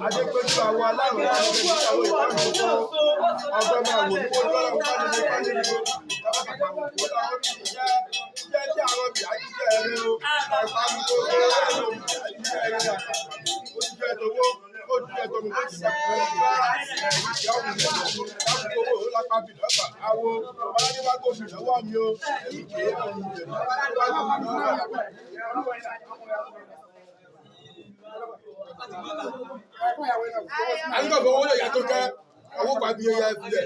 Adépẹ́jú àwọn aláwọ̀ àwọn ìwádìí ọgbọ́n máa wò ní ojú ọ̀rọ̀ bá ní nípa ní ìlú jẹ́ tí àwọn bìí àjíjẹ́ ẹ̀rẹ́ o àìpá mi tó gbé ẹ̀rọ àjíjẹ́ ẹ̀rẹ́ ó ti jẹ́ tówó ó ti jẹ́ tómi ó ti jẹ́ ìyá òun ní ìlú láti owó ó lápá bì lọ́gbà àwo ọlọ́dún wá kó fi lọ́wọ́ mi o èyí kì í ọ̀hún ìjẹ̀ àyíká fún owó lè yàtọ̀ kẹ́ owó pàbí ẹyà ìfilẹ̀.